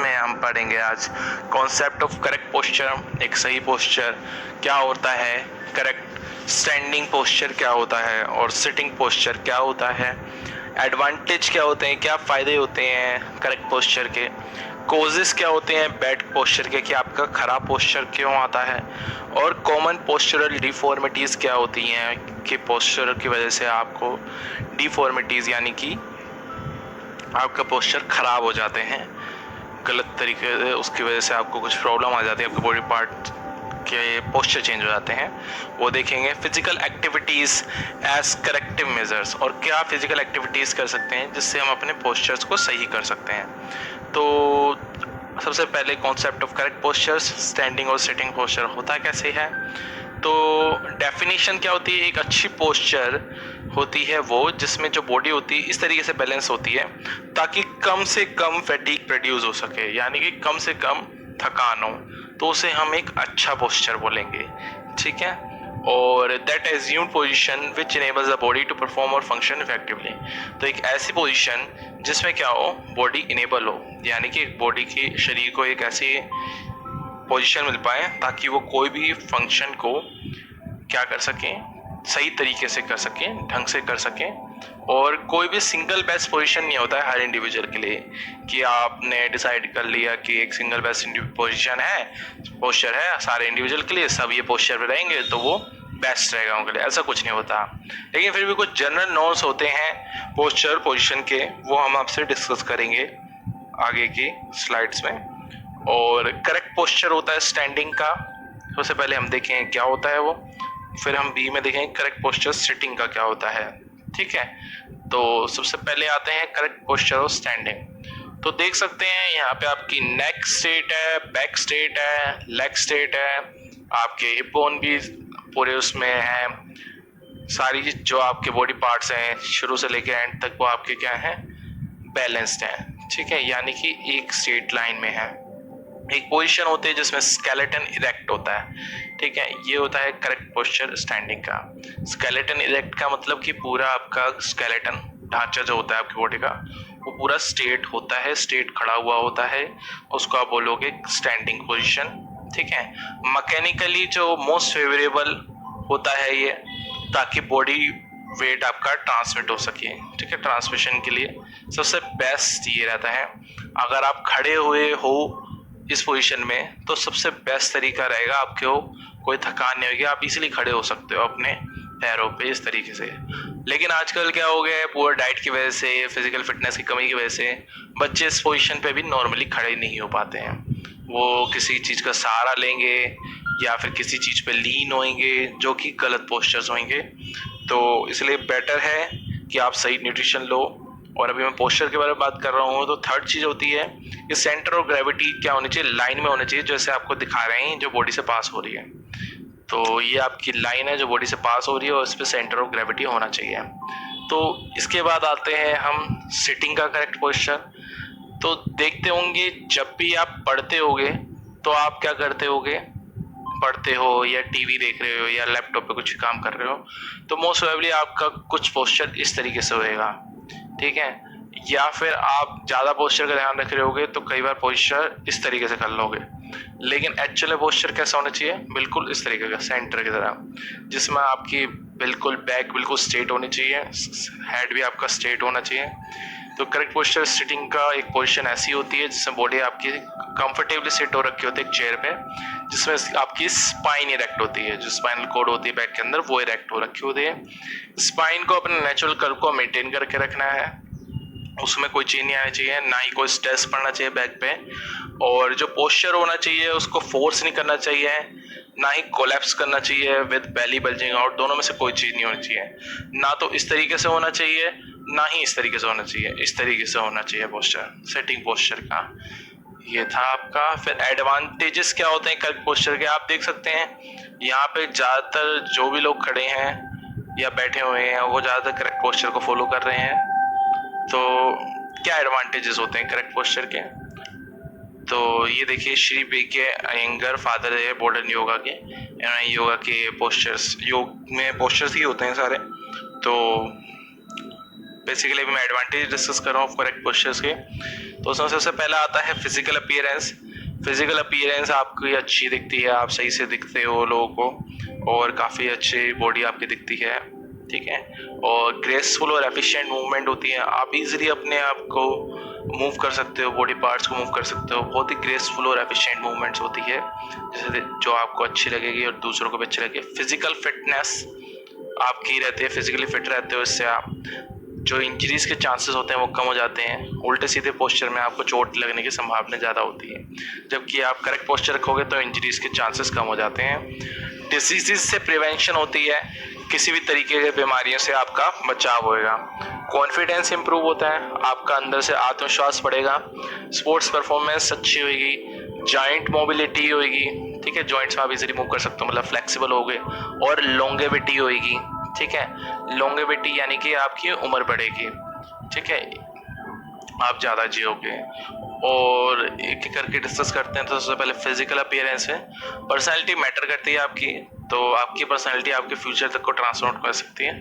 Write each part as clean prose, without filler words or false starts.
जिसमें हम पढ़ेंगे आज कॉन्सेप्ट ऑफ करेक्ट पोस्चर, एक सही पोस्चर क्या होता है, करेक्ट स्टैंडिंग पोस्चर क्या होता है और सिटिंग पोस्चर क्या होता है, एडवांटेज क्या होते हैं, क्या फ़ायदे होते हैं करेक्ट पोस्चर के, कोजेस क्या होते हैं बैड पोस्चर के कि आपका ख़राब पोस्चर क्यों आता है, और कॉमन पोस्चरल डिफॉर्मिटीज़ क्या होती हैं कि पोस्चर की वजह से आपको डिफॉर्मिटीज़ यानी कि आपका पोस्चर ख़राब हो जाते हैं गलत तरीके से, उसकी वजह से आपको कुछ प्रॉब्लम आ जाती है, आपके बॉडी पार्ट के पोस्चर चेंज हो जाते हैं, वो देखेंगे। Physical activities as corrective measures, और क्या फिजिकल एक्टिविटीज़ कर सकते हैं जिससे हम अपने पोस्चर्स को सही कर सकते हैं। तो सबसे पहले concept of correct postures, standing और सिटिंग पोस्चर होता कैसे है। तो डेफिनेशन क्या होती है, एक अच्छी पोस्चर होती है वो जिसमें जो बॉडी होती है इस तरीके से बैलेंस होती है ताकि कम से कम फैटीग प्रोड्यूस हो सके, यानी कि कम से कम थकान हो, तो उसे हम एक अच्छा पोस्चर बोलेंगे, ठीक है। और that assume position which enables the body to perform और फंक्शन इफेक्टिवली, तो एक ऐसी पोजीशन जिसमें क्या हो, बॉडी इनेबल हो, यानी कि बॉडी की शरीर को एक ऐसी पोजीशन मिल पाए ताकि वो कोई भी फंक्शन को क्या कर सकें, सही तरीके से कर सकें, ढंग से कर सकें। और कोई भी सिंगल बेस्ट पोजीशन नहीं होता है हर इंडिविजुअल के लिए कि आपने डिसाइड कर लिया कि एक सिंगल बेस्ट पोजीशन है, पोस्चर है सारे इंडिविजुअल के लिए, सब ये पोस्चर पे रहेंगे तो वो बेस्ट रहेगा उनके लिए, ऐसा कुछ नहीं होता। लेकिन फिर भी कुछ जनरल नॉर्म्स होते हैं पोस्चर पोजीशन के, वो हम आपसे डिस्कस करेंगे आगे की स्लाइड्स में। और करेक्ट पोस्चर होता है स्टैंडिंग का, सबसे पहले हम देखें क्या होता है वो, फिर हम बी में देखेंगे करेक्ट पोस्चर सिटिंग का क्या होता है, ठीक है। तो सबसे पहले आते हैं करेक्ट पोस्चर और स्टैंडिंग। तो देख सकते हैं यहाँ पे आपकी नेक स्ट्रेट है, बैक स्ट्रेट है, लेग स्ट्रेट है, आपके हिप बोन भी पूरे उसमें है, सारी जो आपके बॉडी पार्ट्स हैं शुरू से लेकर एंड तक वो आपके क्या हैं, बैलेंस्ड हैं, ठीक है, यानी कि एक स्ट्रेट लाइन में है। एक पोजीशन होती है जिसमें स्केलेटन इरेक्ट होता है, ठीक है, ये होता है करेक्ट पोस्चर स्टैंडिंग का। स्केलेटन इरेक्ट का मतलब कि पूरा आपका स्केलेटन ढांचा जो होता है आपकी बॉडी का वो पूरा स्ट्रेट होता है, स्ट्रेट खड़ा हुआ होता है, उसको आप बोलोगे स्टैंडिंग पोजीशन, ठीक है। मैकेनिकली जो मोस्ट फेवरेबल होता है ये, ताकि बॉडी वेट आपका ट्रांसमिट हो सके, ठीक है, ट्रांसमिशन के लिए सबसे बेस्ट ये रहता है। अगर आप खड़े हुए हो इस पोजीशन में तो सबसे बेस्ट तरीका रहेगा, आपके हो कोई थकान नहीं होगी, आप इजीली खड़े हो सकते हो अपने पैरों पे इस तरीके से। लेकिन आजकल क्या हो गया है, पूरा डाइट की वजह से, फिजिकल फिटनेस की कमी की वजह से बच्चे इस पोजीशन पे भी नॉर्मली खड़े नहीं हो पाते हैं, वो किसी चीज़ का सहारा लेंगे या फिर किसी चीज़ पे लीन होंगे जो कि गलत पोस्चर्स होंगे। तो इसलिए बेटर है कि आप सही न्यूट्रिशन लो। और अभी मैं पोस्चर के बारे में बात कर रहा हूँ, तो थर्ड चीज़ होती है कि सेंटर ऑफ ग्रेविटी क्या होनी चाहिए, लाइन में होनी चाहिए, जैसे आपको दिखा रहे हैं जो बॉडी से पास हो रही है। तो ये आपकी लाइन है जो बॉडी से पास हो रही है और इस पर सेंटर ऑफ ग्रेविटी होना चाहिए। तो इसके बाद आते हैं हम सिटिंग का करेक्ट पोस्चर। तो देखते होंगे जब भी आप पढ़ते होगे तो आप क्या करते होगे, पढ़ते हो या टीवी देख रहे हो या लैपटॉप पे कुछ काम कर रहे हो, तो मोस्ट प्रोबेबली आपका कुछ पोस्चर इस तरीके से होएगा, ठीक है। या फिर आप ज़्यादा पोस्चर का ध्यान रख रहे होगे तो कई बार पोस्चर इस तरीके से कर लोगे, लेकिन एक्चुअली पोस्चर कैसा होना चाहिए, बिल्कुल इस तरीके का सेंटर की तरह, जिसमें आपकी बिल्कुल बैक बिल्कुल स्ट्रेट होनी चाहिए, हेड भी आपका स्ट्रेट होना चाहिए। तो करेक्ट पोस्चर सिटिंग का एक पोजीशन ऐसी होती है जिसमें बॉडी आपकी कंफर्टेबली सिट हो रखी होती है एक चेयर पे, जिसमें आपकी स्पाइन इरेक्ट होती है, जो स्पाइनल कॉर्ड होती है बैक के अंदर वो इरेक्ट हो रखी होती है। स्पाइन को अपने नेचुरल कर्व को मेंटेन करके रखना है, उसमें कोई चेंज नहीं आना चाहिए, ना ही कोई स्ट्रेस पड़ना चाहिए बैक पे, और जो पोस्चर होना चाहिए उसको फोर्स नहीं करना चाहिए, ना ही कोलैप्स करना चाहिए विद बेली बल्जिंग आउट, दोनों में से कोई चीज़ नहीं होनी चाहिए। ना तो इस तरीके से होना चाहिए ना ही इस तरीके से होना चाहिए, इस तरीके से होना चाहिए पोस्चर, सेटिंग पोस्चर का। ये था आपका। फिर एडवांटेजेस क्या होते हैं करेक्ट पोस्चर के, आप देख सकते हैं यहाँ पे ज़्यादातर जो भी लोग खड़े हैं या बैठे हुए हैं वो ज़्यादातर करेक्ट पोस्चर को फॉलो कर रहे हैं। तो क्या एडवांटेजेस होते हैं करेक्ट पोस्चर के, तो ये देखिए श्री बी के अयंगर फादर है मॉडर्न योगा के, योगा के पोस्चर्स, योग में पोस्चर्स ही होते हैं सारे। तो बेसिकली मैं एडवांटेज डिस्कस कर रहा हूँ करेक्ट पोस्चर्स के। तो उसमें सबसे पहला आता है फिजिकल अपीयरेंस। फिजिकल अपीयरेंस आपकी अच्छी दिखती है, आप सही से दिखते हो लोगों को और काफ़ी अच्छी बॉडी आपकी दिखती है, ठीक है। और ग्रेसफुल और एफिशिएंट मूवमेंट होती है, आप इजीली अपने आप को मूव कर सकते हो, बॉडी पार्ट्स को मूव कर सकते हो। बहुत ही ग्रेसफुल और एफिशिएंट मूवमेंट्स होती है जैसे जो आपको अच्छी लगेगी और दूसरों को भी अच्छी लगेगी। फिजिकल फिटनेस आपकी रहती है, फिजिकली फिट रहते हो, इससे आप जो इंजरीज के चांसेस होते हैं वो कम हो जाते हैं। उल्टे सीधे पोस्चर में आपको चोट लगने की संभावना ज़्यादा होती है, जबकि आप करेक्ट पोस्चर रखोगे तो इंजरीज के चांसेस कम हो जाते हैं। डिसीजेज से प्रिवेंशन होती है, किसी भी तरीके की बीमारियों से आपका बचाव होएगा। कॉन्फिडेंस इंप्रूव होता है, आपका अंदर से आत्मविश्वास बढ़ेगा। स्पोर्ट्स परफॉर्मेंस अच्छी होगी, जॉइंट मोबिलिटी होगी, ठीक है, जॉइंट्स में आप इजीली मूव कर सकते हो, मतलब फ्लेक्सिबल हो गए। और लॉन्गेविटी होगी, ठीक है। लॉन्गेविटी यानी कि आपकी उम्र बढ़ेगी, ठीक है, आप ज़्यादा जियोगे। और एक एक करके डिस्कस करते हैं। तो सबसे पहले फिजिकल अपीयरेंस है, पर्सनैलिटी मैटर करती है आपकी, तो आपकी पर्सनैलिटी आपके फ्यूचर तक को ट्रांसफॉर्म कर सकती है,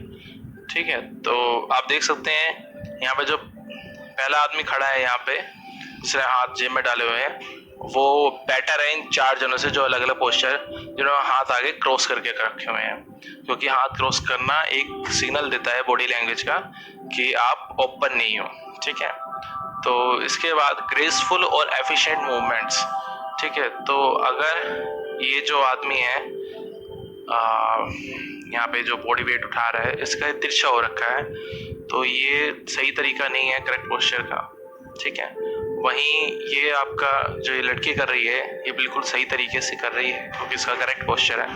ठीक है। तो आप देख सकते हैं यहाँ पे जो पहला आदमी खड़ा है यहाँ पे जिसने हाथ जेब में डाले हुए हैं, वो बेटर है इन 4 जनों से जो अलग अलग पोस्चर जिन्होंने हाथ आगे क्रॉस करके रखे हुए हैं, क्योंकि हाथ क्रॉस करना एक सिग्नल देता है बॉडी लैंग्वेज का कि आप ओपन नहीं हो, ठीक है। तो इसके बाद ग्रेसफुल और एफिशिएंट मूवमेंट्स, ठीक है। तो अगर ये जो आदमी है यहाँ पे जो बॉडी वेट उठा रहा है, इसका तिरछा हो रखा है, तो ये सही तरीका नहीं है करेक्ट पोस्चर का, ठीक है। वहीं ये आपका जो ये लड़की कर रही है, ये बिल्कुल सही तरीके से कर रही है क्योंकि इसका करेक्ट पोस्चर है,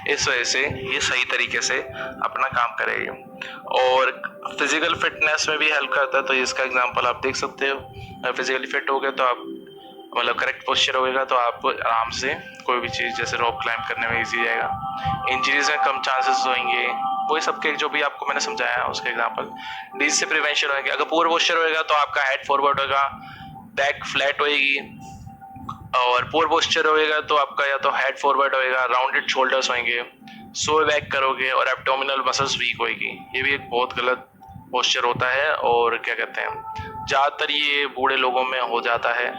इस वजह से ये सही तरीके से अपना काम करेगी। और फिजिकल फिटनेस में भी हेल्प करता है, तो इसका एग्जांपल आप देख सकते हो। अगर फिजिकली फिट हो गए तो आप मतलब करेक्ट पोस्चर होगा तो आप आराम से कोई भी चीज़ जैसे रॉप क्लाइंब करने में इजी जाएगा, इंजरीज में कम चांसेस होंगे, वही सबके जो भी आपको मैंने समझाया उसके एग्जांपल। डिजीज से प्रिवेंशन होगा, अगर पुअर पोस्चर होगा तो आपका हेड फॉरवर्ड होगा, बैक फ्लैट होएगी, और पुअर पोस्चर होएगा तो आपका या तो हेड फॉरवर्ड होएगा, राउंडेड शोल्डर्स होंगे, सो बैक करोगे और एब्डोमिनल मसल्स वीक होएगी। ये भी एक बहुत गलत पोस्चर होता है और क्या कहते हैं ज़्यादातर ये बूढ़े लोगों में हो जाता है।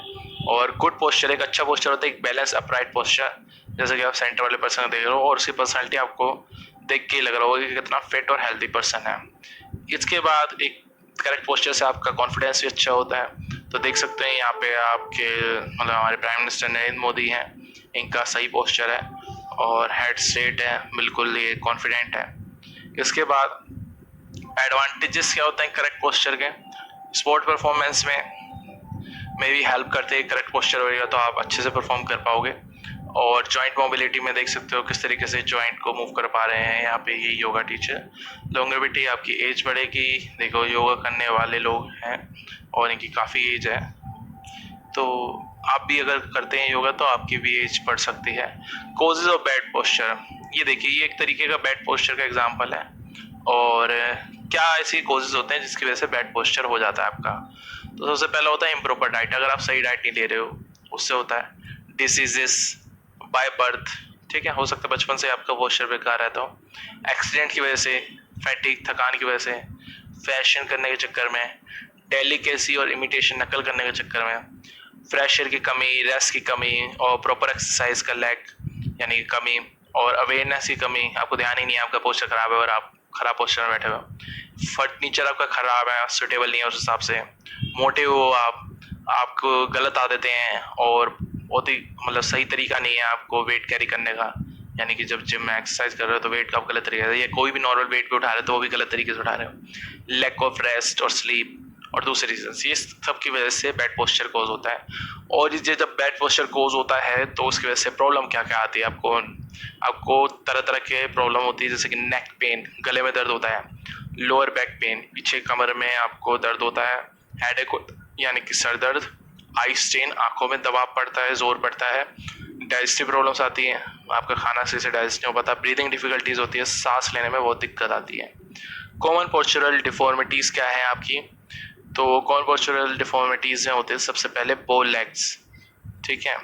और गुड पोस्चर, एक अच्छा पोस्चर होता है एक बैलेंस अपराइट पोस्चर, जैसे कि आप सेंटर वाले पर्सन देख रहे हो और उसकी पर्सनैलिटी आपको देख के ही लग रहा होगा कि कितना फिट और हेल्दी पर्सन है। इसके बाद एक करेक्ट पोस्चर से आपका कॉन्फिडेंस भी अच्छा होता है। तो देख सकते हैं यहाँ पे आपके मतलब हमारे प्राइम मिनिस्टर नरेंद्र मोदी हैं, इनका सही पोस्चर है और हेड स्ट्रेट है, बिल्कुल ये कॉन्फिडेंट है। इसके बाद एडवांटेजेस क्या होते हैं करेक्ट पोस्चर के, स्पोर्ट परफॉर्मेंस में भी हेल्प करते हैं, करेक्ट पोस्चर होगा तो आप अच्छे से परफॉर्म कर पाओगे। और जॉइंट मोबिलिटी में देख सकते हो किस तरीके से जॉइंट को मूव कर पा रहे हैं यहाँ पे ये योगा टीचर। लॉन्गेविटी, आपकी एज बढ़ेगी, देखो योगा करने वाले लोग हैं और इनकी काफ़ी एज है, तो आप भी अगर करते हैं योगा तो आपकी भी एज बढ़ सकती है। कोजेज ऑफ बैड पोस्चर, ये देखिए ये एक तरीके का बैड पोस्चर का एग्जाम्पल है। और क्या ऐसी कोजेज होते हैं जिसकी वजह से बैड पोस्चर हो जाता है आपका। तो सबसे पहला होता है इम्प्रॉपर डाइट, अगर आप सही डाइट नहीं ले रहे हो उससे होता है। डिसीजेस बाय बर्थ, ठीक है, हो सकता है बचपन से आपका पोस्चर बेकार रहता हो, एक्सीडेंट की वजह से, फैटिक थकान की वजह से, फैशन करने के चक्कर में, डेलिकेसी और इमिटेशन नकल करने के चक्कर में, फ्रेश एयर की कमी, रेस्ट की कमी और प्रॉपर एक्सरसाइज का लैक यानी कमी, और अवेयरनेस की कमी, आपको ध्यान ही नहीं है आपका पोस्चर खराब है और आप खराब पोस्चर में बैठे हो, फर्नीचर आपका खराब है, सुटेबल नहीं है उस हिसाब से, मोटे हो आपको गलत आदतें हैं और बहुत ही मतलब सही तरीका नहीं है आपको वेट कैरी करने का, यानी कि जब जिम में एक्सरसाइज कर रहे हो तो वेट का आप गलत तरीका है, या कोई भी नॉर्मल वेट पे उठा रहे हो तो वो भी गलत तरीके से उठा रहे हो, लैक ऑफ रेस्ट और स्लीप और दूसरे रीजंस, ये सब की वजह से बैड पोस्चर कोज होता है। और ये जब बैड पोस्चर कोज होता है तो उसकी वजह से प्रॉब्लम क्या क्या आती है आपको तरह तरह के प्रॉब्लम होती है, जैसे कि नेक पेन, गले में दर्द होता है, लोअर बैक पेन, पीछे कमर में आपको दर्द होता है, हेडेक यानी कि सर दर्द, आई स्ट्रेन, आंखों में दबाव पड़ता है, जोर पड़ता है, डाइजेस्टिव प्रॉब्लम्स आती हैं, आपका खाना सही से डाइजेस्ट नहीं हो पाता, ब्रीदिंग डिफिकल्टीज होती है, सांस लेने में बहुत दिक्कत आती है। कॉमन पोस्चरल डिफॉर्मिटीज़ क्या है आपकी, तो कॉमन पोस्चरल डिफॉर्मिटीज़ में होते हैं सबसे पहले बो लेग्स, ठीक है,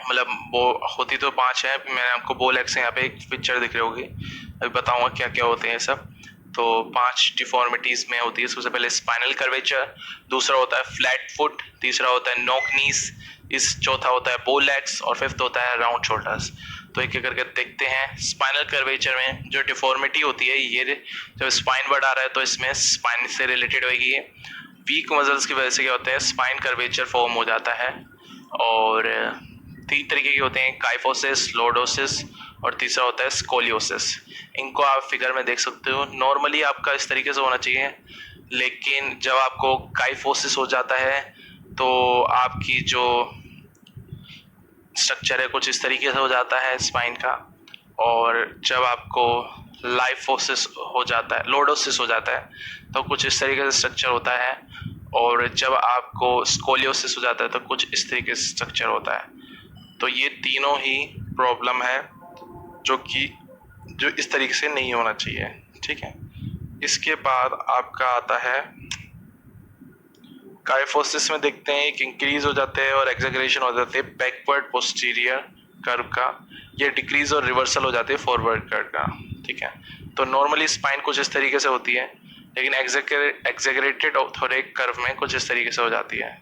मतलब वो होती तो 5 है, मैंने आपको बो लेग्स यहाँ पे एक पिक्चर दिख रही होगी, अभी बताऊंगा क्या क्या होते हैं सब। तो 5 डिफॉर्मिटीज में होती है। सबसे पहले स्पाइनल कर्वेचर, दूसरा होता है फ्लैट फुट, तीसरा होता है नॉक नीज, इस चौथा होता है बो लेग्स और फिफ्थ होता है राउंड शोल्डर्स। तो एक एक करके देखते हैं। स्पाइनल कर्वेचर में जो डिफॉर्मिटी होती है, ये जब स्पाइन बढ़ा रहा है तो इसमें स्पाइन से रिलेटेड होगी। वीक मसल्स की वजह से क्या होता है, स्पाइन कर्वेचर फॉर्म हो जाता है। और 3 तरीके के होते हैं, काइफोसिस, लॉर्डोसिस और तीसरा होता है स्कोलियोसिस। इनको आप फिगर में देख सकते हो। नॉर्मली आपका इस तरीके से होना चाहिए, लेकिन जब आपको काइफोसिस हो जाता है तो आपकी जो स्ट्रक्चर है कुछ इस तरीके से हो जाता है स्पाइन का। और जब आपको लाइफोसिस हो जाता है, लॉर्डोसिस हो जाता है, तो कुछ इस तरीके से स्ट्रक्चर होता है। और जब आपको स्कोलियोसिस हो जाता है तो कुछ इस तरीके से स्ट्रक्चर होता है। तो ये तीनों ही प्रॉब्लम है जो इस तरीके से नहीं होना चाहिए, ठीक है। इसके बाद आपका आता है काइफोसिस में देखते हैं एक इंक्रीज हो जाते हैं और एक्सेगरेशन हो जाते हैं बैकवर्ड पोस्टीरियर कर्व का, ये डिक्रीज और रिवर्सल हो जाती है फॉरवर्ड कर्व का, ठीक है। तो नॉर्मली स्पाइन कुछ इस तरीके से होती है, लेकिन एक्सेगरेटेड ऑर्थोरिक कर्व में कुछ इस तरीके से हो जाती है,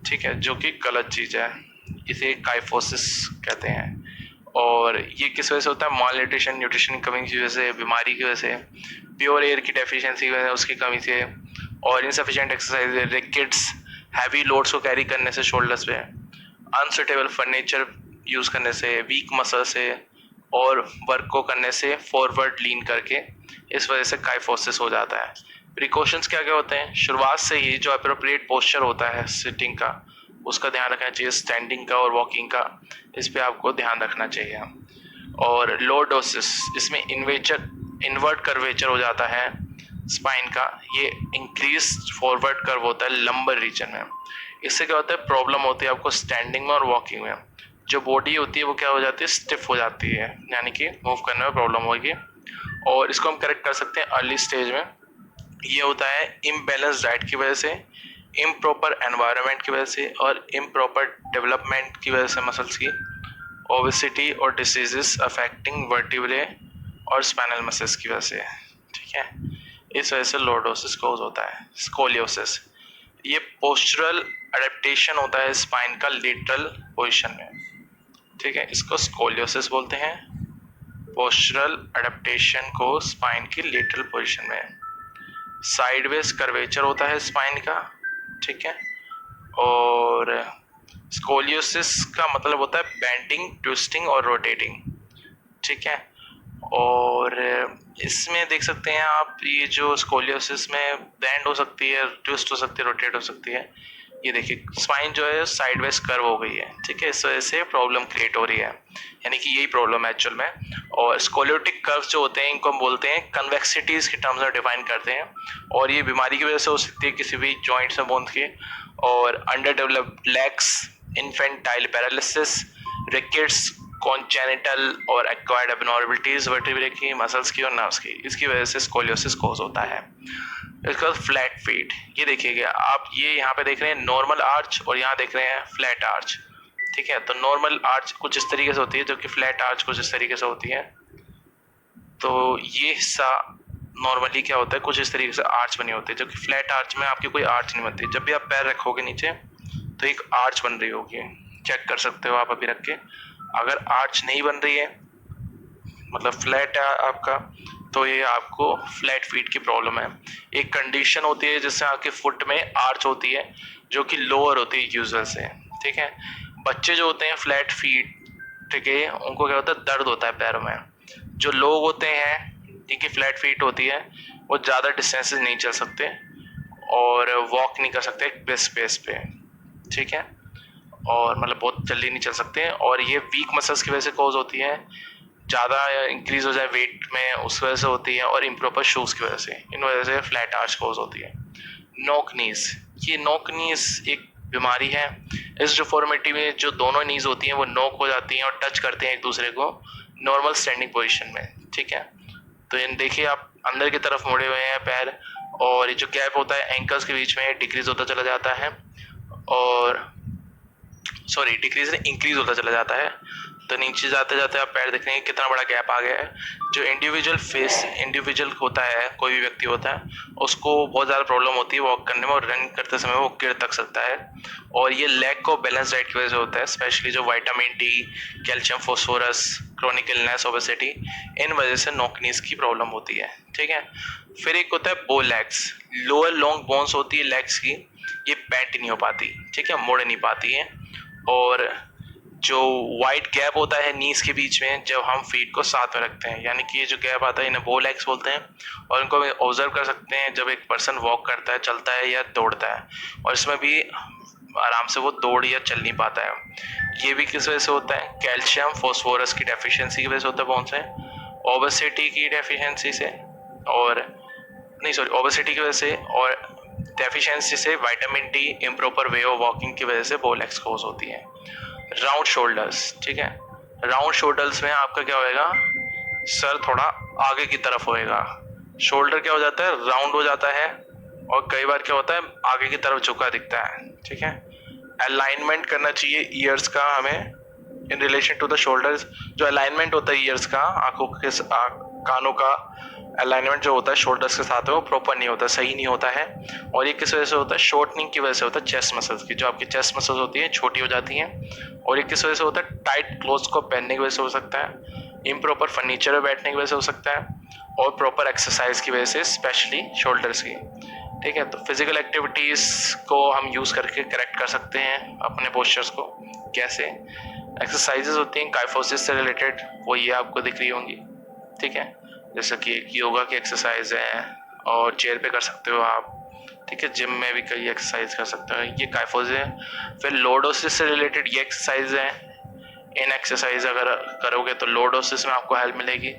ठीक है, जो कि गलत चीज़ है। इसे काइफोसिस कहते हैं। और ये किस वजह से होता है, माल न्यूट्रिशन, न्यूट्रिशन की कमी की वजह से, बीमारी की वजह से, प्योर एयर की डेफिशिएंसी की वजह से, उसकी कमी से, और insufficient exercise, rickets, heavy loads को कैरी करने से शोल्डर्स पे, अनसुटेबल फर्नीचर यूज़ करने से, वीक मसल से, और वर्क को करने से फॉरवर्ड लीन करके, इस वजह से काइफोसिस हो जाता है। प्रिकॉशंस क्या क्या होते हैं, शुरुआत से ही जो अप्रोप्रिएट पोस्चर होता है सिटिंग का, उसका ध्यान रखना चाहिए, स्टैंडिंग का और वॉकिंग का, इस पे आपको ध्यान रखना चाहिए। और लॉर्डोसिस, इसमें इन्वर्ट कर्वेचर हो जाता है स्पाइन का, ये इंक्रीज फॉरवर्ड कर्व होता है लंबर रीजन में। इससे क्या होता है, प्रॉब्लम होती है आपको स्टैंडिंग में और वॉकिंग में। जो बॉडी होती है वो क्या हो जाती है, स्टिफ हो जाती है, यानी कि मूव करने में प्रॉब्लम होगी। और इसको हम करेक्ट कर सकते हैं अर्ली स्टेज में। ये होता है इम्बैलेंस डाइट की वजह से, इम्प्रॉपर एनवायरनमेंट की वजह से, और इम्प्रॉपर डेवलपमेंट की वजह से मसल्स की, ओबेसिटी और डिसीजेस अफेक्टिंग वर्टिब्रे और स्पाइनल मसल्स की वजह से, ठीक है। इस वजह से लॉर्डोसिस कोज होता है। स्कोलियोसिस, ये पोस्चरल अडेप्टेशन होता है स्पाइन का लेटरल पोजीशन में, ठीक है, इसको स्कोलियोसिस बोलते हैं। पोस्चरल अडेप्टेशन को स्पाइन की लेटरल पोजीशन में, साइडवेज कर्वेचर होता है स्पाइन का, ठीक है। और स्कोलियोसिस का मतलब होता है बेंडिंग, ट्विस्टिंग और रोटेटिंग, ठीक है। और इसमें देख सकते हैं आप, ये जो स्कोलियोसिस में बेंड हो सकती है, ट्विस्ट हो सकती है, रोटेट हो सकती है। ये देखिए स्पाइन जो है साइडवेज कर्व हो गई है, ठीक है, इस वजह से प्रॉब्लम क्रिएट हो रही है, यानी कि यही प्रॉब्लम है एक्चुअल में। और स्कोलियोटिक कर्व्स जो होते हैं इनको हम बोलते हैं कन्वेक्सिटीज के टर्म्स में डिफाइन करते हैं। और ये बीमारी की वजह से हो सकती है, किसी भी जॉइंट्स में बोन्स के, और under developed legs, infantile paralysis, rickets, congenital और एक्वायर्ड एबनॉर्मलिटीज वर्टिब्रे की, मसल्स की और नर्व्स की, इसकी वजह से स्कोलियोसिस कोज होता है। इसके बाद फ्लैट फीट, ये देखिएगा आप, ये यहाँ पे देख रहे हैं नॉर्मल आर्च और यहाँ देख रहे हैं फ्लैट आर्च, ठीक है। तो नॉर्मल आर्च कुछ इस तरीके से होती है, जबकि फ्लैट आर्च कुछ इस तरीके से होती है। तो ये हिस्सा नॉर्मली क्या होता है, कुछ इस तरीके से आर्च बनी होती है, जबकि फ्लैट आर्च में आपकी कोई आर्च नहीं बनती। जब भी आप पैर रखोगे नीचे तो एक आर्च बन रही होगी, चेक कर सकते हो आप अभी रख के। अगर आर्च नहीं बन रही है, मतलब फ्लैट है आपका, तो ये आपको फ्लैट फीट की प्रॉब्लम है। एक कंडीशन होती है जिससे आपके फुट में आर्च होती है, जो कि लोअर होती है यूजुअल से, ठीक है। बच्चे जो होते हैं फ्लैट फीट, ठीक है, उनको क्या होता है, दर्द होता है पैरों में। जो लोग होते हैं जिनकी फ्लैट फीट होती है, वो ज़्यादा डिस्टेंसेस नहीं चल सकते और वॉक नहीं कर सकते स्पेस पे, ठीक है, और मतलब बहुत जल्दी नहीं चल सकते। और ये वीक मसल्स की वजह से कॉज होती है, ज़्यादा इंक्रीज हो जाए वेट में उस वजह से होती है, और इम्प्रॉपर शूज़ की वजह से, इन वजह से फ्लैट आर्च कॉज होती है। नॉक नीज, ये नॉक नीज एक बीमारी है। इस डिफॉर्मिटी में जो दोनों नीज होती हैं वो नॉक हो जाती हैं और टच करते हैं एक दूसरे को नॉर्मल स्टैंडिंग पोजीशन में, ठीक है। तो इन देखिए आप अंदर की तरफ मुड़े हुए हैं पैर, और ये जो गैप होता है एंकल्स के बीच में डिक्रीज होता चला जाता है, और सॉरी डिक्रीज इंक्रीज होता चला जाता है। तो नीचे जाते जाते आप पैर देखेंगे कितना बड़ा गैप आ गया है। जो इंडिविजुअल होता है, कोई भी व्यक्ति होता है, उसको बहुत ज़्यादा प्रॉब्लम होती है वॉक करने में, और रन करते समय वो गिर तक सकता है। और ये लैक ऑफ बैलेंस डाइट की वजह से होता है, स्पेशली जो vitamin D, calcium, phosphorus, chronic illness, obesity, इन वजह से नॉक नीज की प्रॉब्लम होती है। ठीक है। फिर एक होता है बो लेग्स। लोअर लॉन्ग बोन्स होती है लेग्स की, ये बेंट नहीं हो पाती, ठीक है, मुड़ नहीं पाती है। और जो वाइड गैप होता है नीज के बीच में जब हम फीट को साथ में रखते हैं, यानी कि ये जो गैप आता है इन्हें बो लेग्स बोलते हैं। और इनको हम ऑब्जर्व कर सकते हैं जब एक पर्सन वॉक करता है, चलता है या दौड़ता है, और इसमें भी आराम से वो दौड़ या चल नहीं पाता है। ये भी किस वजह से होता है? कैल्शियम फास्फोरस की डेफिशिएंसी की वजह से होता है। बोन से ओबेसिटी की डेफिशिएंसी से, और नहीं सॉरी ओबेसिटी की वजह से, और डेफिशिएंसी से vitamin D, improper way of walking की वजह से बो लेग्स कोज होती है। राउंड शोल्डर्स, ठीक है, राउंड शोल्डर्स में आपका क्या होएगा, सर थोड़ा आगे की तरफ होएगा। शोल्डर क्या हो जाता है, राउंड हो जाता है, और कई बार क्या होता है आगे की तरफ झुका दिखता है। ठीक है। अलाइनमेंट करना चाहिए ईयर्स का हमें in relation to the shoulders. जो अलाइनमेंट होता है ईयर्स का, आंखों के कानों का अलाइनमेंट जो होता है शोल्डर्स के साथ है, वो प्रॉपर नहीं होता, सही नहीं होता है। और ये किस वजह से होता है? शॉर्टनिंग की वजह से होता है, चेस्ट मसल्स की। जो आपकी चेस्ट मसल्स होती है छोटी हो जाती हैं। और ये किस वजह से होता है? टाइट क्लोथ्स को पहनने की वजह से हो सकता है, इम्प्रॉपर फर्नीचर में बैठने की वजह से हो सकता है, और प्रॉपर एक्सरसाइज की वजह से, स्पेशली शोल्डर्स की। ठीक है। तो फिजिकल एक्टिविटीज़ को हम यूज़ करके करेक्ट कर सकते हैं अपने पोस्चर्स को। कैसे? एक्सरसाइजेज होती हैं काइफोसिस से रिलेटेड, वो ये आपको दिख रही होंगी। ठीक है। जैसे कि योगा की एक्सरसाइज है, और चेयर पे कर सकते हो आप। ठीक है। जिम में भी कई एक्सरसाइज कर सकते हो, ये काइफोसिस है। फिर लॉर्डोसिस से रिलेटेड ये एक्सरसाइज है। इन एक्सरसाइज अगर करोगे तो लॉर्डोसिस में आपको हेल्प मिलेगी।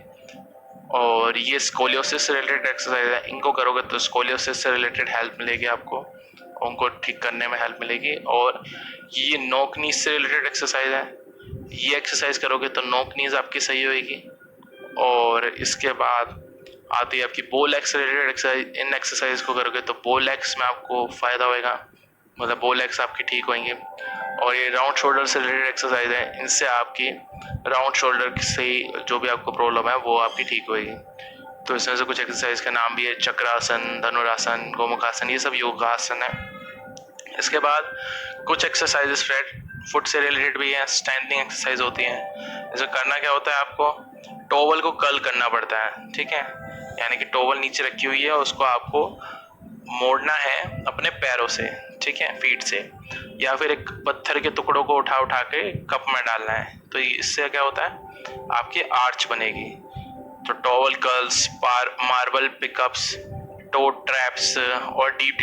और ये स्कोलियोसिस से रिलेटेड एक्सरसाइज है, इनको करोगे तो स्कोलियोसिस से रिलेटेड हेल्प मिलेगी आपको, उनको ठीक करने में हेल्प मिलेगी। और ये नोक नीज से रिलेटेड एक्सरसाइज है, ये एक्सरसाइज करोगे तो नोक नीज आपकी सही होएगी। और इसके बाद आती है आपकी बो लेग्स से रिलेटेड एक्सरसाइज। इन एक्सरसाइज को करोगे तो बो लेग्स में आपको फ़ायदा होएगा, मतलब बो लेग्स आपकी ठीक होंगी। और ये राउंड शोल्डर से रिलेटेड एक्सरसाइज है, इनसे आपकी राउंड शोल्डर से जो भी आपको प्रॉब्लम है वो आपकी ठीक होएगी। तो इसमें से कुछ एक्सरसाइज का नाम भी है चक्रासन, धनुरासन, गोमुखासन, ये सब योगासन है। इसके बाद कुछ एक्सरसाइजेस फ्लैट फुट से रिलेटेड भी है, स्टैंडिंग एक्सरसाइज होती है। इसे करना क्या होता है, आपको टॉवल को कर्ल करना पड़ता है। ठीक है। यानी कि टॉवल नीचे रखी हुई है, उसको आपको मोड़ना है अपने पैरों से, ठीक है, फीट से, या फिर एक पत्थर के टुकड़ों को उठा उठा के कप में डालना है। तो इससे क्या होता है, आपकी आर्च बनेगी। तो towel curls, marble pickups, toe traps और डीप